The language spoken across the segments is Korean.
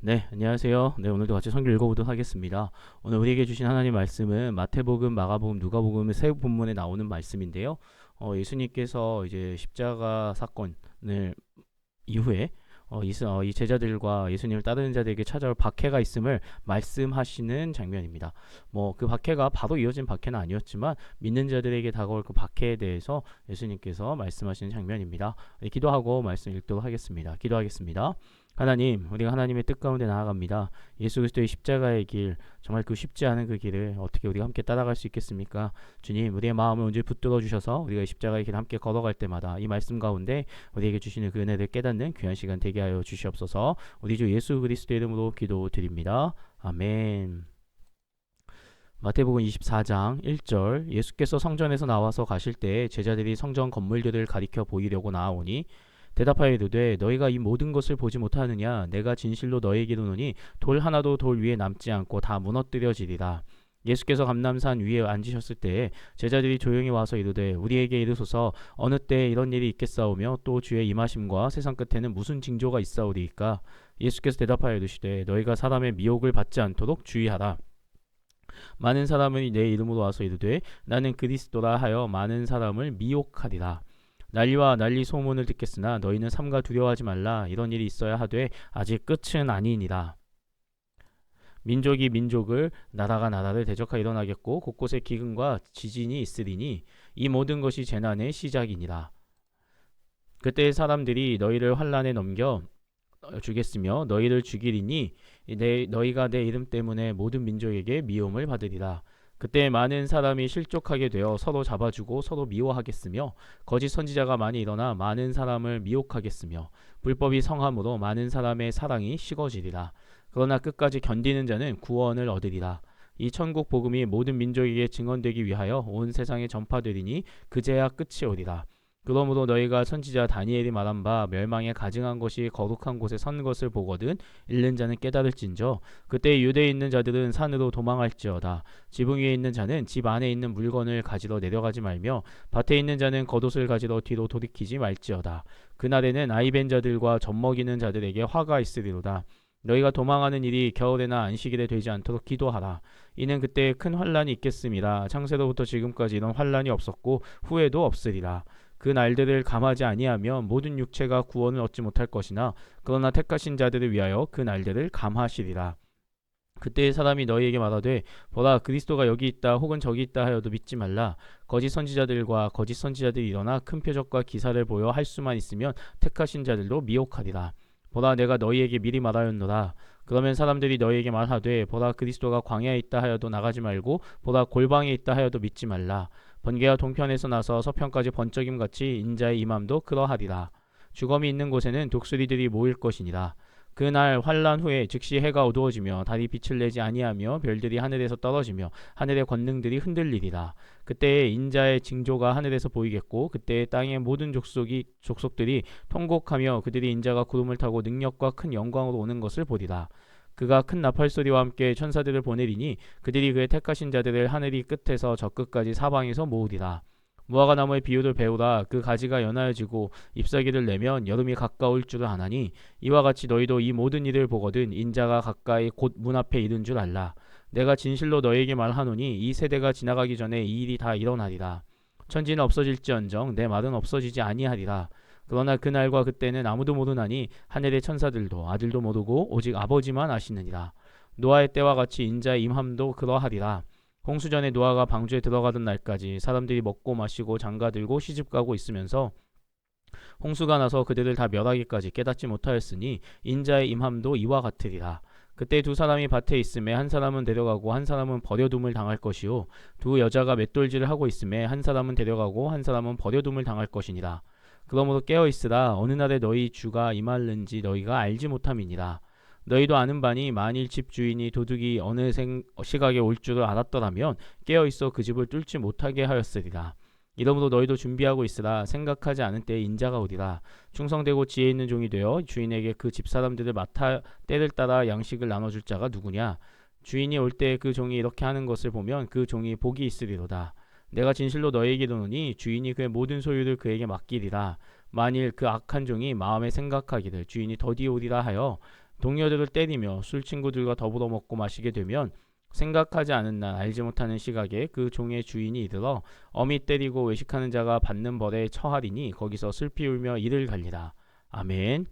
네, 안녕하세요. 네, 오늘도 같이 성경 읽어보도록 하겠습니다. 오늘 우리에게 주신 하나님 말씀은 마태복음, 마가복음, 누가복음 세 본문에 나오는 말씀인데요. 예수님께서 이제 십자가 사건을 이후에 이 제자들과 예수님을 따르는 자들에게 찾아올 박해가 있음을 말씀하시는 장면입니다. 뭐 그 박해가 바로 이어진 박해는 아니었지만 믿는 자들에게 다가올 그 박해에 대해서 예수님께서 말씀하시는 장면입니다. 기도하고 말씀 읽도록 하겠습니다. 기도하겠습니다. 하나님, 우리가 하나님의 뜻 가운데 나아갑니다. 예수 그리스도의 십자가의 길, 정말 그 쉽지 않은 그 길을 어떻게 우리가 함께 따라갈 수 있겠습니까? 주님, 우리의 마음을 온전히 붙들어 주셔서 우리가 이 십자가의 길 함께 걸어갈 때마다 이 말씀 가운데 우리에게 주시는 그 은혜를 깨닫는 귀한 시간 되게 하여 주시옵소서. 우리 주 예수 그리스도의 이름으로 기도드립니다. 아멘. 마태복음 24장 1절 예수께서 성전에서 나와서 가실 때 제자들이 성전 건물들을 가리켜 보이려고 나아오니 대답하여 이르되 너희가 이 모든 것을 보지 못하느냐 내가 진실로 너희에게 이르노니 돌 하나도 돌 위에 남지 않고 다 무너뜨려지리라. 예수께서 감람산 위에 앉으셨을 때에 제자들이 조용히 와서 이르되 우리에게 이르소서 어느 때에 이런 일이 있겠사오며 또 주의 임하심과 세상 끝에는 무슨 징조가 있사오리이까. 예수께서 대답하여 이르시되 너희가 사람의 미혹을 받지 않도록 주의하라. 많은 사람이 내 이름으로 와서 이르되 나는 그리스도라 하여 많은 사람을 미혹하리라. 난리와 난리 소문을 듣겠으나 너희는 삼가 두려워하지 말라. 이런 일이 있어야 하되 아직 끝은 아니니라. 민족이 민족을 나라가 나라를 대적하여 일어나겠고 곳곳에 기근과 지진이 있으리니 이 모든 것이 재난의 시작이니라. 그때 사람들이 너희를 환란에 넘겨 주겠으며 너희를 죽이리니 너희가 내 이름 때문에 모든 민족에게 미움을 받으리라. 그때 많은 사람이 실족하게 되어 서로 잡아주고 서로 미워하겠으며 거짓 선지자가 많이 일어나 많은 사람을 미혹하겠으며 불법이 성함으로 많은 사람의 사랑이 식어지리라. 그러나 끝까지 견디는 자는 구원을 얻으리라. 이 천국 복음이 모든 민족에게 증언되기 위하여 온 세상에 전파되리니 그제야 끝이 오리라. 그러므로 너희가 선지자 다니엘이 말한 바 멸망에 가증한 것이 거룩한 곳에 선 것을 보거든 읽는 자는 깨달을진저 그때 유대에 있는 자들은 산으로 도망할지어다. 지붕 위에 있는 자는 집 안에 있는 물건을 가지러 내려가지 말며 밭에 있는 자는 겉옷을 가지러 뒤로 돌이키지 말지어다. 그날에는 아이벤 자들과 젖먹이는 자들에게 화가 있으리로다. 너희가 도망하는 일이 겨울에나 안식일에 되지 않도록 기도하라. 이는 그때 큰 환란이 있겠음이라. 창세로부터 지금까지 이런 환란이 없었고 후에도 없으리라. 그 날들을 감하지 아니하면 모든 육체가 구원을 얻지 못할 것이나 그러나 택하신 자들을 위하여 그 날들을 감하시리라. 그때 사람이 너희에게 말하되 보라 그리스도가 여기 있다 혹은 저기 있다 하여도 믿지 말라. 거짓 선지자들과 거짓 선지자들이 일어나 큰 표적과 기사를 보여 할 수만 있으면 택하신 자들도 미혹하리라. 보라 내가 너희에게 미리 말하였노라. 그러면 사람들이 너희에게 말하되 보라 그리스도가 광야에 있다 하여도 나가지 말고 보라 골방에 있다 하여도 믿지 말라. 번개가 동편에서 나서 서편까지 번쩍임같이 인자의 임함도 그러하리라. 죽음이 있는 곳에는 독수리들이 모일 것이니라. 그날 환란 후에 즉시 해가 어두워지며 달이 빛을 내지 아니하며 별들이 하늘에서 떨어지며 하늘의 권능들이 흔들리리라. 그때에 인자의 징조가 하늘에서 보이겠고 그때에 땅의 모든 족속들이 통곡하며 그들이 인자가 구름을 타고 능력과 큰 영광으로 오는 것을 보리라. 그가 큰 나팔 소리와 함께 천사들을 보내리니 그들이 그의 택하신 자들을 하늘이 끝에서 저 끝까지 사방에서 모으리라. 무화과 나무의 비유를 배우라. 그 가지가 연하여지고 잎사귀를 내면 여름이 가까울 줄을 아나니 이와 같이 너희도 이 모든 일을 보거든 인자가 가까이 곧 문 앞에 이른 줄 알라. 내가 진실로 너희에게 말하노니 이 세대가 지나가기 전에 이 일이 다 일어나리라. 천지는 없어질지언정 내 말은 없어지지 아니하리라. 그러나 그날과 그때는 아무도 모르나니 하늘의 천사들도 아들도 모르고 오직 아버지만 아시느니라. 노아의 때와 같이 인자의 임함도 그러하리라. 홍수전에 노아가 방주에 들어가던 날까지 사람들이 먹고 마시고 장가들고 시집가고 있으면서 홍수가 나서 그들을 다 멸하기까지 깨닫지 못하였으니 인자의 임함도 이와 같으리라. 그때 두 사람이 밭에 있음에 한 사람은 데려가고 한 사람은 버려둠을 당할 것이요 두 여자가 맷돌질을 하고 있음에 한 사람은 데려가고 한 사람은 버려둠을 당할 것이니라. 그러므로 깨어있으라. 어느 날에 너희 주가 임할는지 너희가 알지 못함이니라. 너희도 아는 바니 만일 집 주인이 도둑이 어느 시각에 올 줄을 알았더라면 깨어있어 그 집을 뚫지 못하게 하였으리라. 이러므로 너희도 준비하고 있으라. 생각하지 않은 때에 인자가 오리라. 충성되고 지혜 있는 종이 되어 주인에게 그 집사람들을 맡아 때를 따라 양식을 나눠줄 자가 누구냐. 주인이 올 때 그 종이 이렇게 하는 것을 보면 그 종이 복이 있으리로다. 내가 진실로 너희에게 이르노니 주인이 그의 모든 소유를 그에게 맡기리라. 만일 그 악한 종이 마음에 생각하기를 주인이 더디 오리라 하여 동료들을 때리며 술 친구들과 더불어 먹고 마시게 되면 생각하지 않은 날 알지 못하는 시각에 그 종의 주인이 이르러 엄히 때리고 외식하는 자가 받는 벌에 처하리니 거기서 슬피 울며 이를 갈리라. 아멘.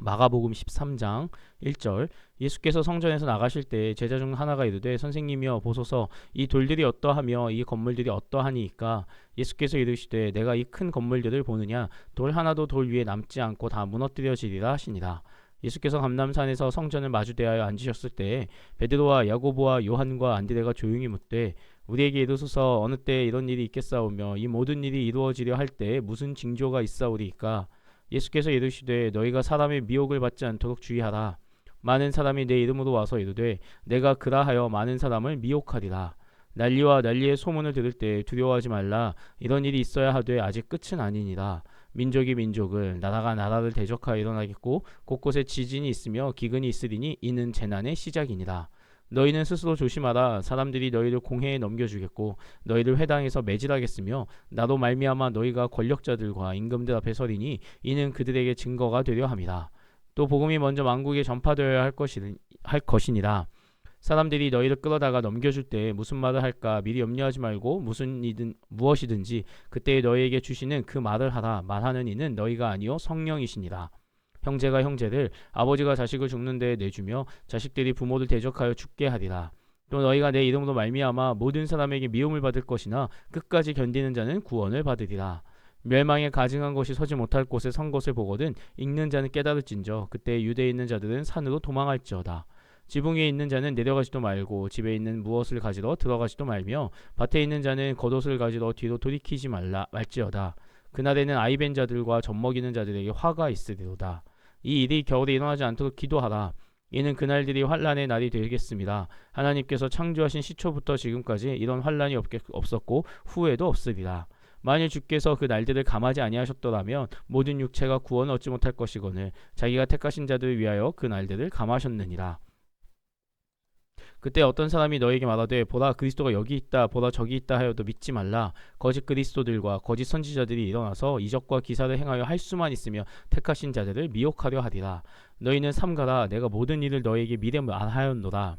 마가복음 13장 1절. 예수께서 성전에서 나가실 때 제자 중 하나가 이르되 선생님이여 보소서 이 돌들이 어떠하며 이 건물들이 어떠하니이까. 예수께서 이르시되 내가 이 큰 건물들을 보느냐 돌 하나도 돌 위에 남지 않고 다 무너뜨려지리라 하시니라. 예수께서 감람산에서 성전을 마주대하여 앉으셨을 때 베드로와 야고보와 요한과 안드레가 조용히 묻되 우리에게 이르소서 어느 때에 이런 일이 있겠사오며 이 모든 일이 이루어지려 할 때에 무슨 징조가 있사오리이까. 예수께서 이르시되 너희가 사람의 미혹을 받지 않도록 주의하라. 많은 사람이 내 이름으로 와서 이르되 내가 그라하여 많은 사람을 미혹하리라. 난리와 난리의 소문을 들을 때 두려워하지 말라. 이런 일이 있어야 하되 아직 끝은 아니니라. 민족이 민족을 나라가 나라를 대적하여 일어나겠고 곳곳에 지진이 있으며 기근이 있으리니 이는 재난의 시작이니라. 너희는 스스로 조심하라. 사람들이 너희를 공회에 넘겨주겠고 너희를 회당에서 매질하겠으며 나로 말미암아 너희가 권력자들과 임금들 앞에 서리니 이는 그들에게 증거가 되려 함이라. 또 복음이 먼저 만국에 전파되어야 할 것이니라. 사람들이 너희를 끌어다가 넘겨줄 때 무슨 말을 할까 미리 염려하지 말고 무엇이든지 그때에 너희에게 주시는 그 말을 하라. 말하는 이는 너희가 아니요 성령이시니라. 형제가 형제를 아버지가 자식을 죽는 데에 내주며 자식들이 부모를 대적하여 죽게 하리라. 또 너희가 내 이름으로 말미암아 모든 사람에게 미움을 받을 것이나 끝까지 견디는 자는 구원을 받으리라. 멸망에 가증한 것이 서지 못할 곳에 선 것을 보거든 읽는 자는 깨달을진저 그때 유대에 있는 자들은 산으로 도망할지어다. 지붕 위에 있는 자는 내려가지도 말고 집에 있는 무엇을 가지러 들어가지도 말며 밭에 있는 자는 겉옷을 가지러 뒤로 돌이키지 말지어다. 그날에는 아이벤 자들과 젖먹이는 자들에게 화가 있으리로다. 이 일이 겨울에 일어나지 않도록 기도하라. 이는 그날들이 환란의 날이 되겠습니다. 하나님께서 창조하신 시초부터 지금까지 이런 환란이 없었고 후에도 없으리라. 만일 주께서 그 날들을 감하지 아니하셨더라면 모든 육체가 구원을 얻지 못할 것이거늘 자기가 택하신 자들을 위하여 그 날들을 감하셨느니라. 그때 어떤 사람이 너에게 말하되 보라 그리스도가 여기 있다 보라 저기 있다 하여도 믿지 말라. 거짓 그리스도들과 거짓 선지자들이 일어나서 이적과 기사를 행하여 할 수만 있으며 택하신 자들을 미혹하려 하리라. 너희는 삼가라. 내가 모든 일을 너희에게 미리 말하였노라.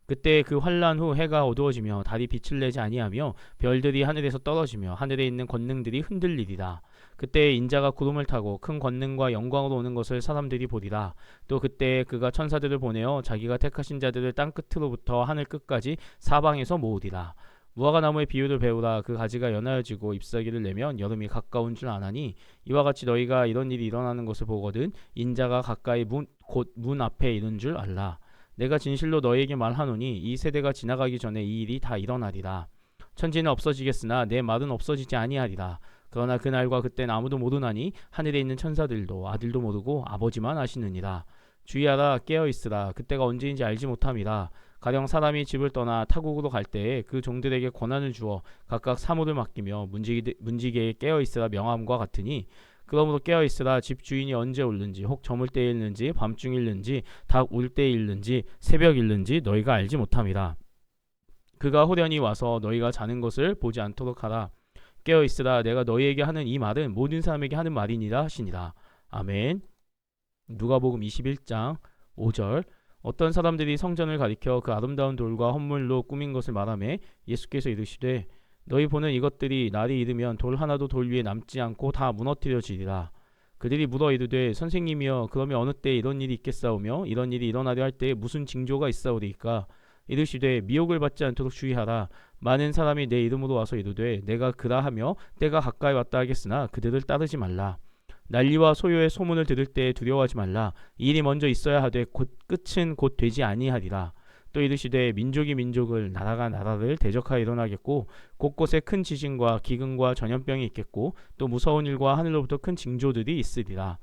그때 그 환란 후 해가 어두워지며 달이 빛을 내지 아니하며 별들이 하늘에서 떨어지며 하늘에 있는 권능들이 흔들리리라. 그때 인자가 구름을 타고 큰 권능과 영광으로 오는 것을 사람들이 보리라. 또 그때 그가 천사들을 보내어 자기가 택하신 자들을 땅 끝으로부터 하늘 끝까지 사방에서 모으리라. 무화과 나무의 비유를 배우라. 그 가지가 연하여지고 잎사귀를 내면 여름이 가까운 줄 아나니 이와 같이 너희가 이런 일이 일어나는 것을 보거든 인자가 가까이 곧 문 앞에 이른 줄 알라. 내가 진실로 너희에게 말하노니 이 세대가 지나가기 전에 이 일이 다 일어나리라. 천지는 없어지겠으나 내 말은 없어지지 아니하리라. 그러나 그날과 그때는 아무도 모르나니 하늘에 있는 천사들도 아들도 모르고 아버지만 아시느니라. 주의하라. 깨어있으라. 그때가 언제인지 알지 못함이라. 가령 사람이 집을 떠나 타국으로 갈 때에 그 종들에게 권한을 주어 각각 사무를 맡기며 문지기에게 깨어있으라 명함과 같으니 그러므로 깨어있으라. 집 주인이 언제 올는지 혹 저물 때에 일는지 밤중 일는지 닭 울 때에 일는지 새벽 일는지 너희가 알지 못함이라. 그가 호련히 와서 너희가 자는 것을 보지 않도록 하라. 깨어있으라. 내가 너희에게 하는 이 말은 모든 사람에게 하는 말이니라 하시니라. 아멘. 누가복음 21장 5절. 어떤 사람들이 성전을 가리켜 그 아름다운 돌과 헌물로 꾸민 것을 말하며 예수께서 이르시되 너희 보는 이것들이 날이 이르면 돌 하나도 돌 위에 남지 않고 다 무너뜨려지리라. 그들이 물어 이르되 선생님이여 그러면 어느 때에 이런 일이 있겠사오며 이런 일이 일어나려 할 때에 무슨 징조가 있사오리이까. 이르시되 미혹을 받지 않도록 주의하라. 많은 사람이 내 이름으로 와서 이르되 내가 그라하며 때가 가까이 왔다 하겠으나 그들을 따르지 말라. 난리와 소요의 소문을 들을 때에 두려워하지 말라. 이 일이 먼저 있어야 하되 끝은 곧 되지 아니하리라. 또 이르시되 민족이 민족을 나라가 나라를 대적하여 일어나겠고 곳곳에 큰 지진과 기근과 전염병이 있겠고 또 무서운 일과 하늘로부터 큰 징조들이 있으리라.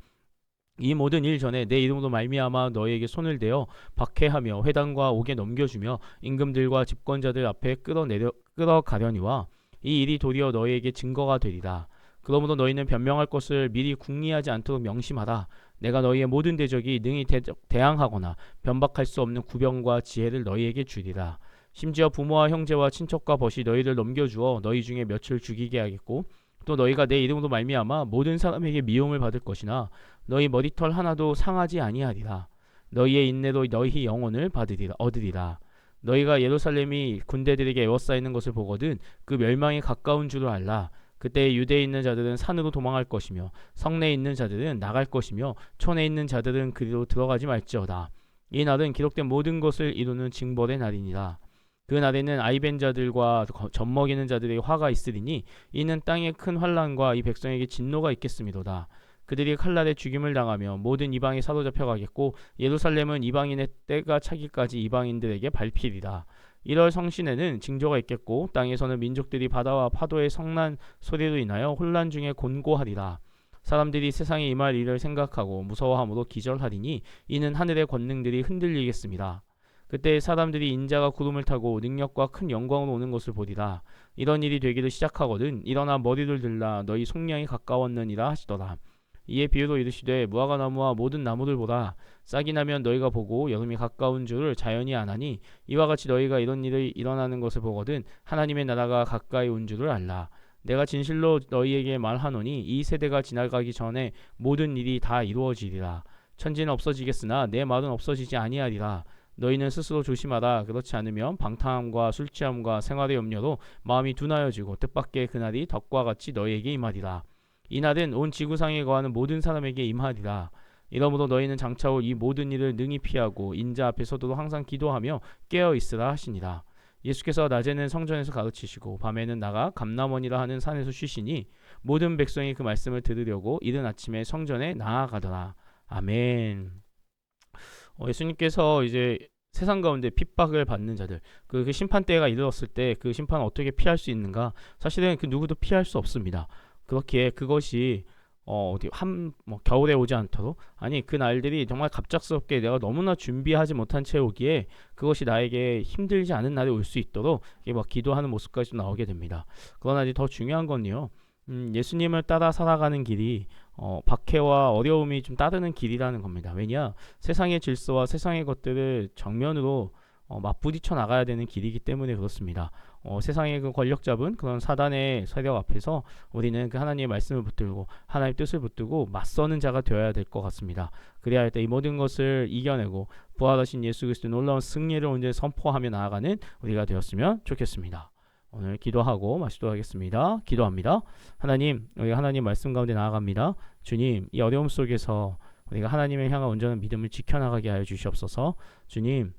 이 모든 일 전에 내 이름으로 말미암아 너희에게 손을 대어 박해하며 회당과 옥에 넘겨주며 임금들과 집권자들 앞에 끌어가려니와 이 일이 도리어 너희에게 증거가 되리라. 그러므로 너희는 변명할 것을 미리 궁리하지 않도록 명심하라. 내가 너희의 모든 대적이 능히 대항하거나 변박할 수 없는 구병과 지혜를 너희에게 주리라. 심지어 부모와 형제와 친척과 벗이 너희를 넘겨주어 너희 중에 몇을 죽이게 하겠고 또 너희가 내 이름으로 말미암아 모든 사람에게 미움을 받을 것이나 너희 머리털 하나도 상하지 아니하리라. 너희의 인내로 너희 영혼을 얻으리라. 너희가 예루살렘이 군대들에게 에워싸이는 것을 보거든 그 멸망이 가까운 줄을 알라. 그때 유대에 있는 자들은 산으로 도망할 것이며 성내에 있는 자들은 나갈 것이며 촌에 있는 자들은 그리로 들어가지 말지어다. 이 날은 기록된 모든 것을 이루는 징벌의 날이니라. 그 날에는 아이벤 자들과 젖먹이는 자들에게 화가 있으리니 이는 땅에 큰 환난과 이 백성에게 진노가 있겠음이로다. 그들이 칼날에 죽임을 당하며 모든 이방이 사로잡혀 가겠고 예루살렘은 이방인의 때가 차기까지 이방인들에게 밟히리라. 1월 성신에는 징조가 있겠고 땅에서는 민족들이 바다와 파도의 성난 소리로 인하여 혼란 중에 곤고하리라. 사람들이 세상에 임할 일을 생각하고 무서워함으로 기절하리니 이는 하늘의 권능들이 흔들리겠습니다. 그때 사람들이 인자가 구름을 타고 능력과 큰 영광으로 오는 것을 보리라. 이런 일이 되기를 시작하거든 일어나 머리를 들라 너희 속량이 가까웠느니라 하시더라. 이에 비유로 이르시되 무화과나무와 모든 나무들 보라. 싹이 나면 너희가 보고 여름이 가까운 줄을 자연히 아나니 이와 같이 너희가 이런 일이 일어나는 것을 보거든 하나님의 나라가 가까이 온 줄을 알라. 내가 진실로 너희에게 말하노니 이 세대가 지나가기 전에 모든 일이 다 이루어지리라. 천지는 없어지겠으나 내 말은 없어지지 아니하리라. 너희는 스스로 조심하라. 그렇지 않으면 방탕함과 술취함과 생활의 염려로 마음이 둔하여지고 뜻밖의 그날이 덕과 같이 너희에게 임하리라. 이 날은 온 지구상에 거하는 모든 사람에게 임하리라. 이러므로 너희는 장차올 이 모든 일을 능히 피하고 인자 앞에 서도 항상 기도하며 깨어 있으라 하시니라. 예수께서 낮에는 성전에서 가르치시고 밤에는 나가 감람원이라 하는 산에서 쉬시니 모든 백성이 그 말씀을 들으려고 이른 아침에 성전에 나아가더라. 아멘. 예수님께서 이제 세상 가운데 핍박을 받는 자들, 그 심판 때가 이르렀을 때 그 심판을 어떻게 피할 수 있는가? 사실은 그 누구도 피할 수 없습니다. 그렇기에 그것이 겨울에 오지 않도록 아니 그 날들이 정말 갑작스럽게 내가 너무나 준비하지 못한 채 오기에 그것이 나에게 힘들지 않은 날이 올 수 있도록 기도하는 모습까지 나오게 됩니다. 그러나 이제 더 중요한 건요. 예수님을 따라 살아가는 길이 박해와 어려움이 좀 따르는 길이라는 겁니다. 왜냐? 세상의 질서와 세상의 것들을 정면으로 맞부딪혀 나가야 되는 길이기 때문에 그렇습니다. 세상의 그 권력 잡은 그런 사단의 세력 앞에서 우리는 그 하나님의 말씀을 붙들고 하나님의 뜻을 붙들고 맞서는 자가 되어야 될 것 같습니다. 그래야 할 때 이 모든 것을 이겨내고 부활하신 예수 그리스도의 놀라운 승리를 언제 선포하며 나아가는 우리가 되었으면 좋겠습니다. 오늘 기도하고 마치도록 하겠습니다. 기도합니다. 하나님, 우리가 하나님 말씀 가운데 나아갑니다. 주님, 이 어려움 속에서 우리가 하나님을 향한 온전한 믿음을 지켜나가게 하여 주시옵소서. 주님,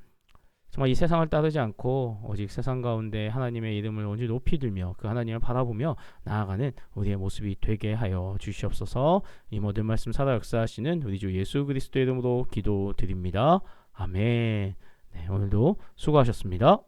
정말 이 세상을 따르지 않고 오직 세상 가운데 하나님의 이름을 온전히 높이 들며 그 하나님을 바라보며 나아가는 우리의 모습이 되게 하여 주시옵소서. 이 모든 말씀 살아 역사하시는 우리 주 예수 그리스도의 이름으로 기도드립니다. 아멘. 네, 오늘도 수고하셨습니다.